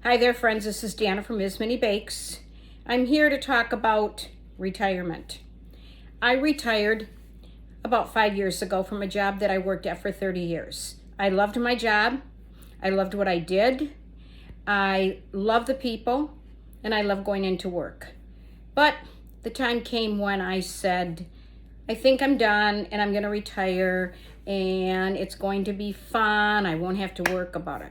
Hi there, friends. This is Dana from Is Mini Bakes. I'm here to talk about retirement. I retired about 5 years ago from a job that I worked at for 30 years. I loved my job. I loved what I did. I loved the people, and I loved going into work. But the time came when I said, I think I'm done and I'm going to retire and it's going to be fun. I won't have to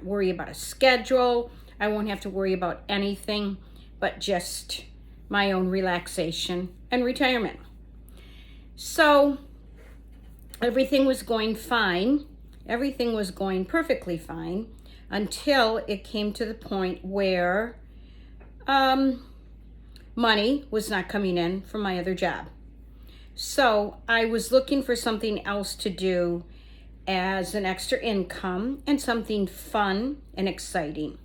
worry about a schedule. I won't have to worry about anything but just my own relaxation and retirement. So everything was going fine. Everything was going perfectly fine until it came to the point where money was not coming in from my other job. So I was looking for something else to do as an extra income and something fun and exciting.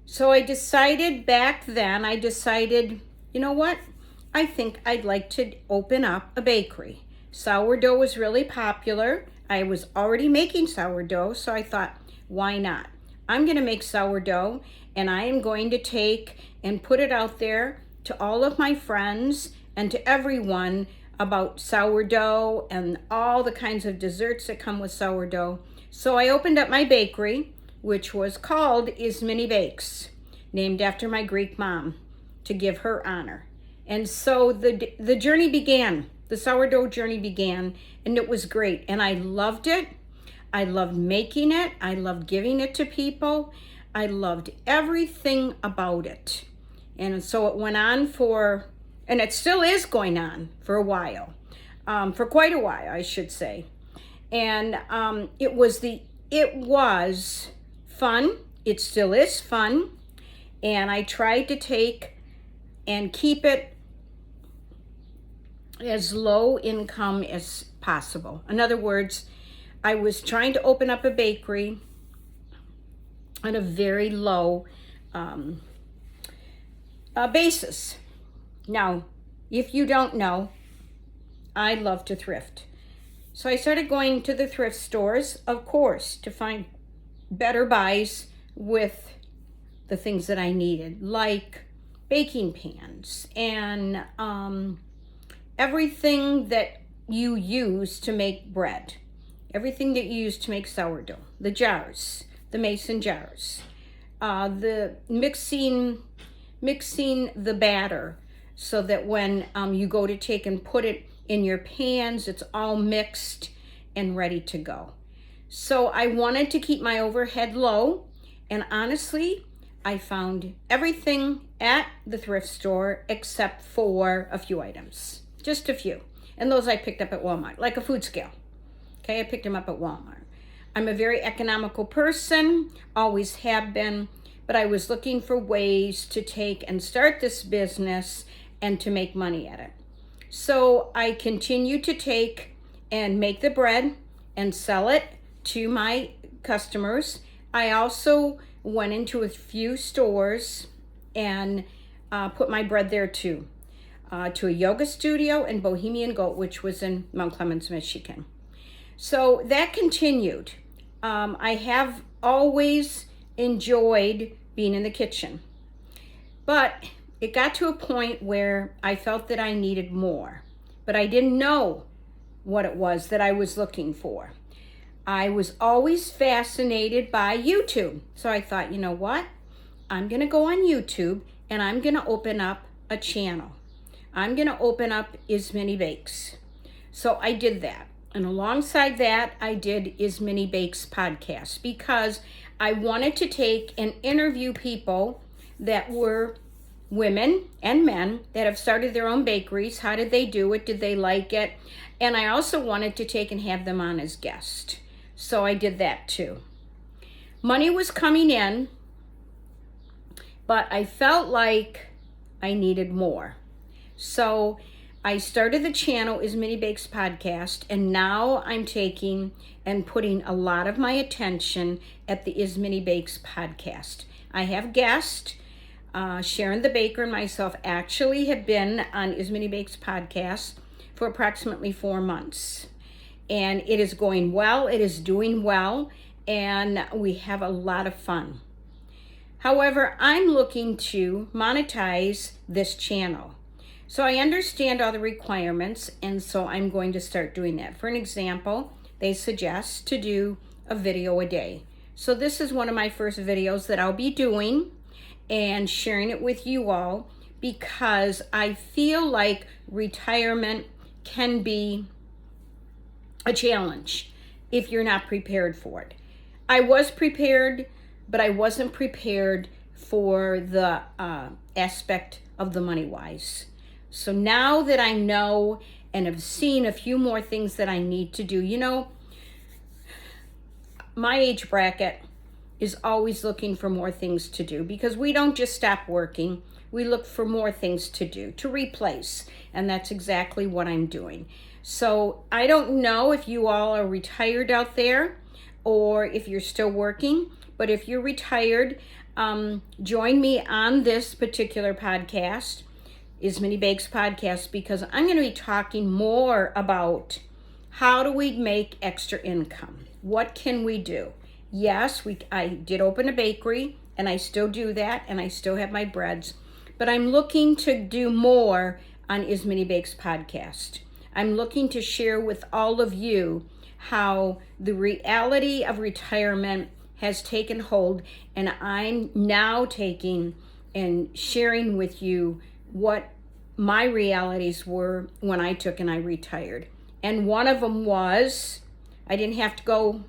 So I decided back then, you know what? I think I'd like to open up a bakery. Sourdough was really popular. I was already making sourdough, so I thought, why not? I'm going to make sourdough, and I am going to take and put it out there to all of my friends and to everyone about sourdough and all the kinds of desserts that come with sourdough. So I opened up my bakery, which was called Is Mini Bakes, named after my Greek mom, to give her honor. And so the journey began. The sourdough journey began, and it was great. And I loved it. I loved making it. I loved giving it to people. I loved everything about it. And so it went on and it still is going on for a while, for quite a while, I should say. And it was fun. It still is fun. And I tried to take and keep it as low income as possible. In other words, I was trying to open up a bakery on a very low basis. Now, if you don't know, I love to thrift. So I started going to the thrift stores, of course, to find better buys with the things that I needed, like baking pans and everything that you use to make bread, everything that you use to make sourdough, the jars, the mason jars, the mixing the batter, so that when you go to take and put it in your pans, it's all mixed and ready to go. So I wanted to keep my overhead low, and honestly, I found everything at the thrift store except for a few items, just a few. And those I picked up at Walmart, like a food scale. Okay, I picked them up at Walmart. I'm a very economical person, always have been, but I was looking for ways to take and start this business and to make money at it. So I continued to take and make the bread and sell it to my customers. I also went into a few stores and put my bread there too, to a yoga studio in Bohemian Goat, which was in Mount Clemens, Michigan. So that continued. I have always enjoyed being in the kitchen, but it got to a point where I felt that I needed more, but I didn't know what it was that I was looking for. I was always fascinated by YouTube. So I thought, you know what? I'm going to go on YouTube and I'm going to open up a channel. I'm going to open up Is Mini Bakes. So I did that. And alongside that, I did Is Mini Bakes podcast, because I wanted to take and interview people that were women and men that have started their own bakeries. How did they do it? Did they like it? And I also wanted to take and have them on as guests. So I did that too. Money was coming in, but I felt like I needed more. So I started the channel Is Mini Bakes podcast, and now I'm taking and putting a lot of my attention at the Is Mini Bakes podcast. I have guests. Sharon the Baker and myself actually have been on Is Mini Bakes podcast for approximately 4 months. And it is going well, it is doing well, and we have a lot of fun. However, I'm looking to monetize this channel. So I understand all the requirements, and so I'm going to start doing that. For an example, they suggest to do a video a day. So this is one of my first videos that I'll be doing and sharing it with you all, because I feel like retirement can be a challenge if you're not prepared for it. I was prepared, but I wasn't prepared for the aspect of the money wise. So now that I know and have seen a few more things that I need to do, you know, my age bracket is always looking for more things to do, because we don't just stop working. We look for more things to do, to replace. And that's exactly what I'm doing. So I don't know if you all are retired out there or if you're still working, but if you're retired, join me on this particular podcast, Ismini Bakes Podcast, because I'm going to be talking more about how do we make extra income? What can we do? Yes, I did open a bakery, and I still do that, and I still have my breads, but I'm looking to do more on Ismini Bakes Podcast. I'm looking to share with all of you how the reality of retirement has taken hold, and I'm now taking and sharing with you what my realities were when I took and I retired. And one of them was I didn't have to go